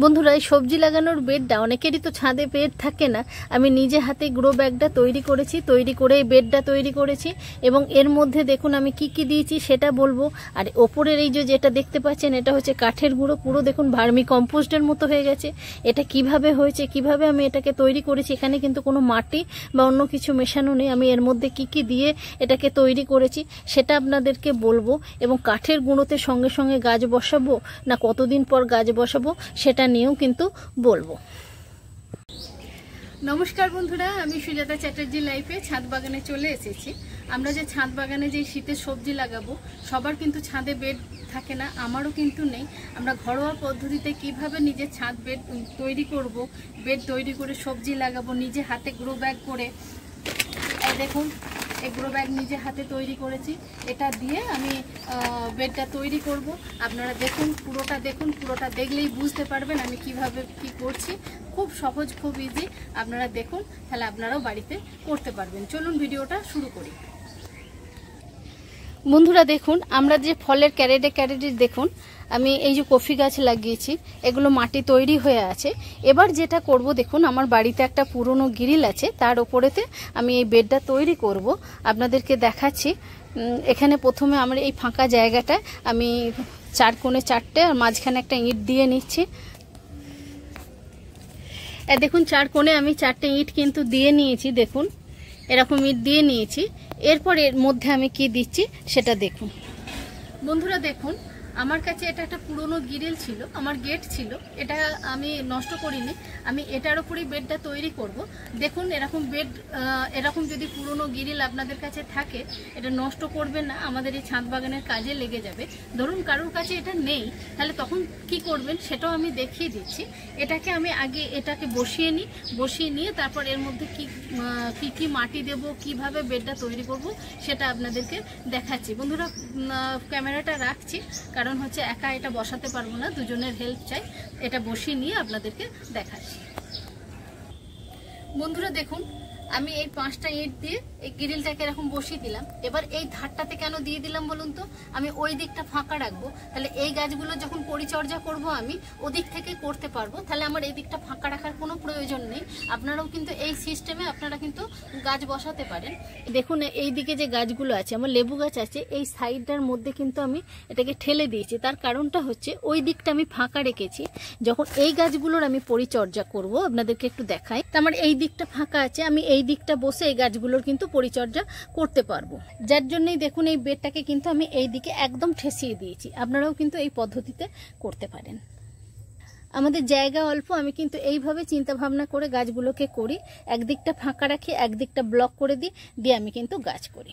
বন্ধুরা, এই সবজি লাগানোর বেডটা অনেকেরই তো ছাদে বেড থাকে না। আমি নিজে হাতে গ্রো ব্যাগটা তৈরি করেছি, তৈরি করে এই বেডটা তৈরি করেছি এবং এর মধ্যে দেখুন আমি কি কি দিয়েছি সেটা বলবো। আর ওপরের এই যেটা দেখতে পাচ্ছেন এটা হচ্ছে কাঠের গুঁড়ো, পুরো দেখুন ভার্মি কম্পোস্টের মতো হয়ে গেছে। এটা কিভাবে হয়েছে, কিভাবে আমি এটাকে তৈরি করেছি, এখানে কিন্তু কোনো মাটি বা অন্য কিছু মেশানো নেই। আমি এর মধ্যে কি কি দিয়ে এটাকে তৈরি করেছি সেটা আপনাদেরকে বলবো এবং কাঠের গুঁড়োতে সঙ্গে সঙ্গে গাছ বসাবো না কতদিন পর গাছ বসাবো সেটা নিয়েও কিন্তু বলবো। নমস্কার বন্ধুরা, আমি সুজাতা চ্যাটার্জি লাইফে ছাদ বাগানে চলে এসেছি। আমরা যে ছাদ বাগানে যে শীতের সবজি লাগাবো, সবার কিন্তু ছাদে বেড থাকে না, আমারও কিন্তু নেই। আমরা ঘরোয়া পদ্ধতিতে কিভাবে নিজের ছাদ বেড তৈরি করব, বেড তৈরি করে সবজি লাগাবো নিজে হাতে গ্রো ব্যাগ করে। দেখুন এই গ্রো ব্যাগ নিজে হাতে তৈরি করেছি, এটা দিয়ে আমি বেডটা তৈরি করব। আপনারা দেখুন পুরোটা দেখলেই বুঝতে পারবেন আমি কিভাবে কি করছি। খুব সহজ, খুব ইজি। আপনারা দেখুন, তাহলে আপনারাও বাড়িতে করতে পারবেন। চলুন ভিডিওটা শুরু করি। বন্ধুরা দেখুন, আমরা যে ফলের ক্যারেটে দেখুন আমি এই যে কফি গাছ লাগিয়েছি, এগুলো মাটি তৈরি হয়ে আছে। এবার যেটা করব, দেখুন আমার বাড়িতে একটা পুরনো গ্রিল আছে, তার ওপরেতে আমি এই বেডটা তৈরি করব। আপনাদেরকে দেখাচ্ছি। এখানে প্রথমে আমরা এই ফাঁকা জায়গাটায় আমি 4 কোণে 4টে আর মাঝখানে একটা ইট দিয়ে নিচ্ছি। দেখুন 4 কোণে আমি 4টে ইট কিন্তু দিয়ে নিয়েছি। দেখুন এরকম ইট দিয়ে নিয়েছি। এরপর এর মধ্যে আমি কি দিচ্ছি সেটা দেখুন। বন্ধুরা দেখুন, আমার কাছে এটা একটা পুরনো গ্রিল ছিল, আমার গেট ছিল, এটা আমি নষ্ট করিনি। আমি এটার উপরেই বেডটা তৈরি করব। দেখুন এরকম বেড, এরকম যদি পুরনো গ্রিল আপনাদের কাছে থাকে, এটা নষ্ট করবেন না, আমাদের এই ছাদ বাগানের কাজে লেগে যাবে। ধরুন কারোর কাছে এটা নেই, তাহলে তখন কি করবেন সেটাও আমি দেখিয়ে দিচ্ছি। এটাকে আমি আগে এটাকে বসিয়ে নিয়ে তারপর এর মধ্যে কি মাটি দেব, কিভাবে বেডটা তৈরি করব সেটা আপনাদেরকে দেখাচ্ছি। বন্ধুরা ক্যামেরাটা রাখছি, কারণ হচ্ছে একা এটা বসাতে পারবো না, দুজনের হেল্প চাই। এটা বসিয়ে নিয়ে আপনাদেরকে দেখাচ্ছি। বন্ধুরা দেখুন, আমি এই 5টা ইট দিয়ে এই গ্রিলটাকে এরকম বসিয়ে দিলাম। এবার এই ধারটাতে কেন দিয়ে দিলাম বলুন তো, আমি ওই দিকটা ফাঁকা রাখবো, তাহলে এই গাছগুলো যখন পরিচর্যা করব আমি ওদিক থেকে করতে পারবো, তাহলে আমার এই দিকটা ফাঁকা রাখার কোনো প্রয়োজন নেই। আপনারাও কিন্তু এই সিস্টেমে আপনারা কিন্তু গাছ বসাতে পারেন। দেখুন এই দিকে যে গাছগুলো আছে, আমার লেবু গাছ আছে, এই সাইডটার মধ্যে কিন্তু আমি এটাকে ঠেলে দিয়েছি। তার কারণটা হচ্ছে ওই দিকটা আমি ফাঁকা রেখেছি। যখন এই গাছগুলোর আমি পরিচর্যা করব, আপনাদেরকে একটু দেখাই। তো আমার এই দিকটা ফাঁকা আছে, আমি এই দিকটা বসে এই গাছগুলোর কিন্তু পরিচর্যা করতে পারবো। যার জন্যই দেখুন এই বেডটাকে কিন্তু আমি এই দিকে একদম ঠেসিয়ে দিয়েছি। আপনারাও কিন্তু এই পদ্ধতিতে করতে পারেন। আমাদের জায়গা অল্প, আমি কিন্তু এইভাবে চিন্তা ভাবনা করে গাছগুলোকে করি। একদিকটা ফাঁকা রাখি, একদিকটা ব্লক করে দিয়ে আমি কিন্তু গাছ করি।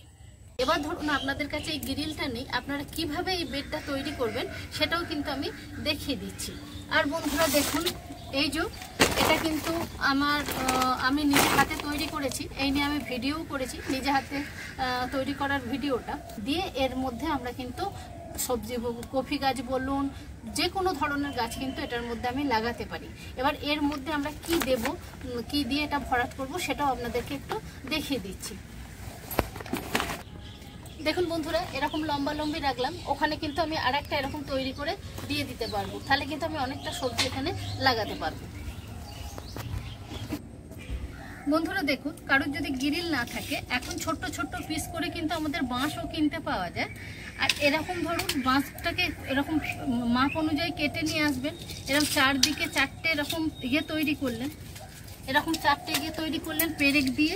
এবার ধরুন আপনাদের কাছে এই গ্রিলটা নেই, আপনারা কিভাবে এই বেডটা তৈরি করবেন সেটাও কিন্তু আমি দেখিয়ে দিচ্ছি। আর বন্ধুরা দেখুন, এই যে এটা কিন্তু আমি নিজে হাতে তৈরি করেছি, এই নিয়ে আমি ভিডিও করেছি, নিজে হাতে তৈরি করার ভিডিওটা দিয়ে এর মধ্যে আমরা কিন্তু সবজি, কফি গাছ বলুন, যে কোনো ধরনের গাছ কিন্তু এটার মধ্যে আমি লাগাতে পারি। এবার এর মধ্যে আমরা কি দেব, কি দিয়ে এটা ভরাট করব সেটাও আপনাদেরকে একটু দেখিয়ে দিচ্ছি। দেখুন বন্ধুরা, এরকম লম্বি রাখলাম, ওখানে কিন্তু আমি আরেকটা এরকম তৈরি করে দিয়ে দিতে পারবো, তাহলে কিন্তু আমি অনেকটা সবজি এখানে লাগাতে পারবো। বন্ধুরা দেখুন, কারোর যদি গ্রিল না থাকে, এখন ছোট্ট পিস করে কিন্তু আমাদের বাঁশও কিনতে পাওয়া যায়। আর এরকম ধরুন বাঁশটাকে এরকম মাপ অনুযায়ী কেটে নিয়ে আসবেন। এরকম চারদিকে 4টে এরকম তৈরি করলেন, এরকম 4টে তৈরি করলেন, পেরেক দিয়ে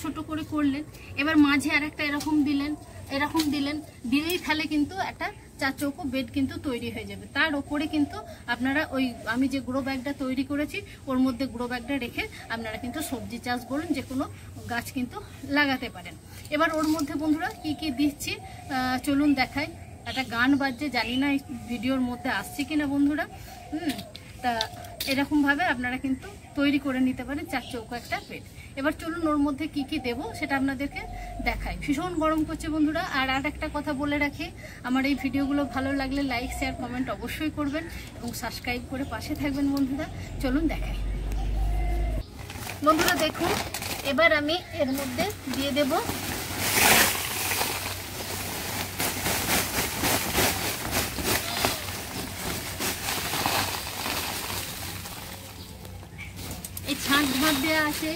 ছোট করে করলেন। এবার মাঝে আর একটা এরকম দিলেই তাহলে কিন্তু একটা 4 চৌকো বেড কিন্তু তৈরি হয়ে যাবে। তার ওপরে কিন্তু আপনারা ওই আমি যে গ্রো ব্যাগটা তৈরি করেছি ওর মধ্যে গ্রো ব্যাগটা রেখে আপনারা কিন্তু সবজি চাষ বলুন যে কোনো গাছ কিন্তু লাগাতে পারেন। এবার ওর মধ্যে বন্ধুরা কি দিচ্ছি চলুন দেখাই। একটা গান বাজছে, জানি না এই ভিডিওর মধ্যে আসছে কিনা বন্ধুরা। তা এরকমভাবে আপনারা কিন্তু তৈরি করে নিতে পারেন 4 চৌকো একটা বেড। এবার চলুন ওর মধ্যে কি দেব সেটা আপনাদেরকে দেখাই। ভীষণ গরম করছে বন্ধুরা। আর একটা কথা বলে রাখি, আমার এই ভিডিওগুলো ভালো লাগলে লাইক, শেয়ার, কমেন্ট অবশ্যই করবেন এবং সাবস্ক্রাইব করে পাশে থাকবেন বন্ধুরা। চলুন দেখাই। বন্ধুরা দেখুন, এবার আমি এর মধ্যে দিয়ে দেব এই ছাঁট ঝাঁট দেওয়া আছে,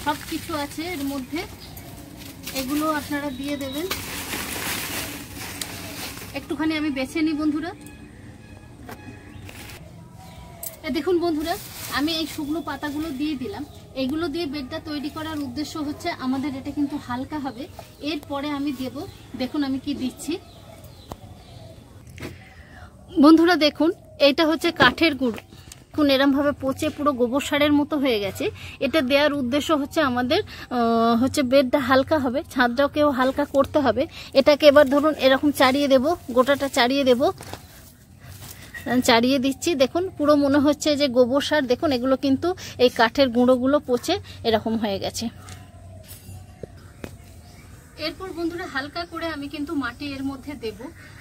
সব কিছু আছে এর মধ্যে, এগুলো আপনারা দিয়ে দেবেন। একটুখানি আমি বেছে নিই বন্ধুরা। দেখুন বন্ধুরা, আমি এই শুকনো পাতাগুলো দিয়ে দিলাম। এগুলো দিয়ে বেডটা তৈরি করার উদ্দেশ্য হচ্ছে আমাদের এটা কিন্তু হালকা হবে। এরপরে আমি দেব, দেখুন আমি কি দিচ্ছি বন্ধুরা। দেখুন এইটা হচ্ছে কাঠের গুঁড়ো, দেখুন এরমভাবে পচে পুরো গোবর সারের মতো হয়ে গেছে। এটা দেওয়ার উদ্দেশ্য হচ্ছে আমাদের হচ্ছে বেডটা হালকা হবে, ছাদটাকেও হালকা করতে হবে। এটাকে এবার ধরুন এরকম চাড়িয়ে দেব, গোটাটা চাড়িয়ে দেব, চাড়িয়ে দিচ্ছি। দেখুন পুরো মনে হচ্ছে যে গোবর সার। দেখুন এগুলো কিন্তু এই কাঠের গুঁড়োগুলো পচে এরকম হয়ে গেছে। এরপর বন্ধুরা হালকা করে আমি কিন্তু মাটি এর মধ্যে দেব।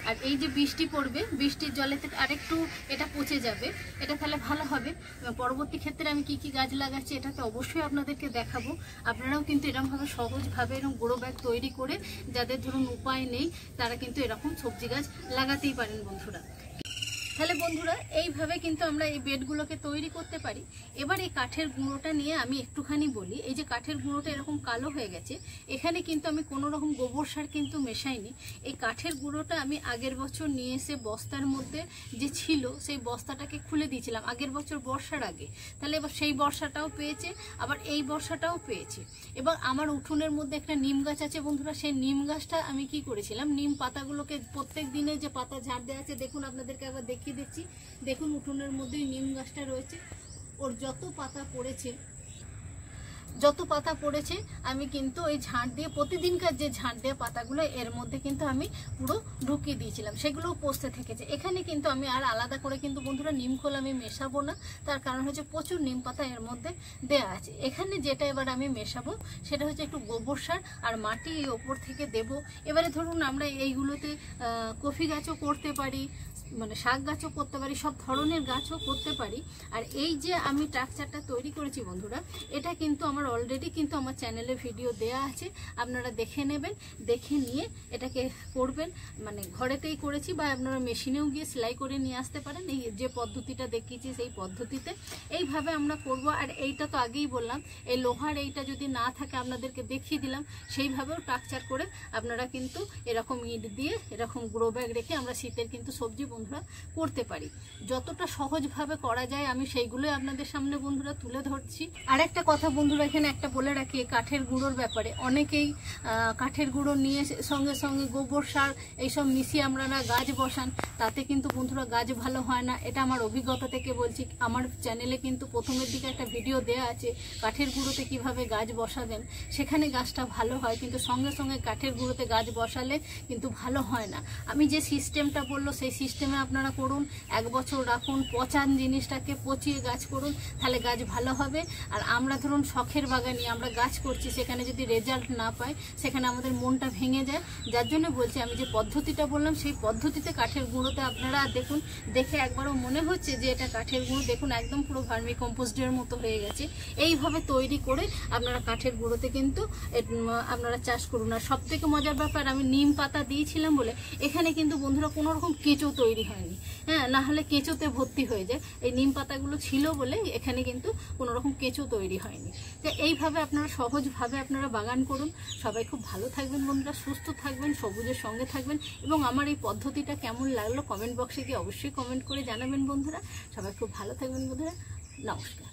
আর এই যে বৃষ্টি পড়বে, বৃষ্টির জলেতে আরেকটু এটা পচে যাবে, এটা তাহলে ভালো হবে। পরবর্তী ক্ষেত্রে আমি কি কি গাছ লাগাচ্ছি এটাতে অবশ্যই আপনাদেরকে দেখাবো। আপনারাও কিন্তু এরকমভাবে সহজভাবে এরকম গ্রো ব্যাগ তৈরি করে, যাদের ধরুন উপায় নেই, তারা কিন্তু এরকম সবজি গাছ লাগাতেই পারেন বন্ধুরা। তাহলে বন্ধুরা এইভাবে কিন্তু আমরা এই বেডগুলোকে তৈরি করতে পারি। এবার এই কাঠের গুঁড়োটা নিয়ে আমি একটুখানি বলি। এই যে কাঠের গুঁড়োটা এরকম কালো হয়ে গেছে, এখানে কিন্তু আমি কোনো রকম গোবর সার কিন্তু মেশাইনি। এই কাঠের গুঁড়োটা আমি আগের বছর নিয়ে এসে বস্তার মধ্যে যে ছিল সেই বস্তাটাকে খুলে দিয়েছিলাম আগের বছর বর্ষার আগে। তাহলে এবার সেই বর্ষাটাও পেয়েছে, আবার এই বর্ষাটাও পেয়েছে। এবার আমার উঠোনের মধ্যে একটা নিম গাছ আছে বন্ধুরা, সেই নিম গাছটা আমি কি করেছিলাম, নিম পাতাগুলোকে প্রত্যেক দিনে যে পাতা ঝাড় দেওয়া আছে, দেখুন আপনাদেরকে একবার দেখিয়ে দিচ্ছি। দেখুন উঠোনের মধ্যে নিম গাছটা রয়েছে, ওর যত পাতা পড়েছে আমি কিন্তু ওই ঝাঁট দিয়ে, প্রতিদিনকার যে ঝাঁট দেওয়া পাতাগুলো এর মধ্যে কিন্তু আমি পুরো ঢুকিয়ে দিয়েছিলাম, সেগুলোও পচতে থেকেছে। এখানে কিন্তু আমি আর আলাদা করে কিন্তু বন্ধুরা নিম খোল আমি মেশাবো না, তার কারণ হচ্ছে প্রচুর নিম পাতা এর মধ্যে দেওয়া আছে। এখানে যেটা এবার আমি মেশাবো সেটা হচ্ছে একটু গোবর সার আর মাটি এই ওপর থেকে দেব। এবারে ধরুন আমরা এইগুলোতে কফি গাছও করতে পারি, মানে শাক গাছও করতে পারি, সব ধরনের গাছও করতে পারি। আর এই যে আমি স্ট্রাকচারটা তৈরি করেছি বন্ধুরা, এটা কিন্তু আমার অলরেডি কিন্তু আমার চ্যানেলে ভিডিও দেয়া আছে, আপনারা দেখে নেবেন, দেখে নিয়ে এটাকে করবেন। মানে ঘরেতেই করেছি, বা আপনারা মেশিনেও গিয়ে সেলাই করে নিয়ে আসতে পারেন। এই যে পদ্ধতিটা দেখিয়েছি সেই পদ্ধতিতে এইভাবে আমরা করব। আর এইটা তো আগেই বললাম, এই লোহার এইটা যদি না থাকে আপনাদেরকে দেখিয়ে দিলাম, সেইভাবেও স্ট্রাকচার করে আপনারা কিন্তু এরকম ইট দিয়ে এরকম গ্রো ব্যাগ রেখে আমরা শীতের কিন্তু সবজি বন্ধুরা করতে পারি। যতটা সহজভাবে করা যায় আমি সেইগুলোই আপনাদের সামনে বন্ধুরা তুলে ধরছি। আর একটা কথা বন্ধুরা এখানে একটা বলে রাখি, কাঠের গুঁড়োর ব্যাপারে অনেকেই কাঠের গুঁড়ো নিয়ে সঙ্গে সঙ্গে গোবর সার এইসব মিশিয়ে আপনারা গাছ বসান, তাতে কিন্তু বন্ধুরা গাছ ভালো হয় না। এটা আমার অভিজ্ঞতা থেকে বলছি। আমার চ্যানেলে কিন্তু প্রথমের দিকে একটা ভিডিও দেয়া আছে কাঠের গুঁড়োতে কিভাবে গাছ বসাবেন, সেখানে গাছটা ভালো হয়, কিন্তু সঙ্গে সঙ্গে কাঠের গুঁড়োতে গাছ বসালে কিন্তু ভালো হয় না। আমি যে সিস্টেমটা বললো সেই সিস্টেমে আপনারা করুন, 1 বছর রাখুন, পচান জিনিসটাকে পচিয়ে গাছ করুন, তাহলে গাছ ভালো হবে। আর আমরা ধরুন শখের বাগানি, আমরা গাছ করছি, সেখানে যদি রেজাল্ট না পাই সেখানে আমাদের মনটা ভেঙে যায়। যার জন্য বলছি আমি যে পদ্ধতিটা বললাম সেই পদ্ধতিতে কাঠের গুঁড়োতে আপনারা দেখুন, দেখে একবারও মনে হচ্ছে যে এটা কাঠের গুঁড়ো। দেখুন একদম পুরো ভার্মি কম্পোস্টের মতো হয়ে গেছে। এইভাবে তৈরি করে আপনারা কাঠের গুঁড়োতে কিন্তু আপনারা চাষ করুন। আর সব থেকে মজার ব্যাপার, আমি নিম পাতা দিয়েছিলাম বলে এখানে কিন্তু বন্ধুরা কোনো রকম কেঁচো তৈরি হয়নি। হ্যাঁ, না হলে কেঁচোতে ভর্তি হয়ে যায়। এই নিম পাতাগুলো ছিল বলে এখানে কিন্তু কোনো রকম কেঁচো তৈরি হয়নি। তো এইভাবে আপনারা সহজভাবে আপনারা বাগান করুন। সবাই খুব ভালো থাকবেন বন্ধুরা, সুস্থ থাকবেন, সবুজের সঙ্গে থাকবেন। এবং আমার এই পদ্ধতিটা কেমন লাগলো কমেন্ট বক্সে গিয়ে অবশ্যই কমেন্ট করে জানাবেন বন্ধুরা। সবাই খুব ভালো থাকবেন বন্ধুরা, নমস্কার।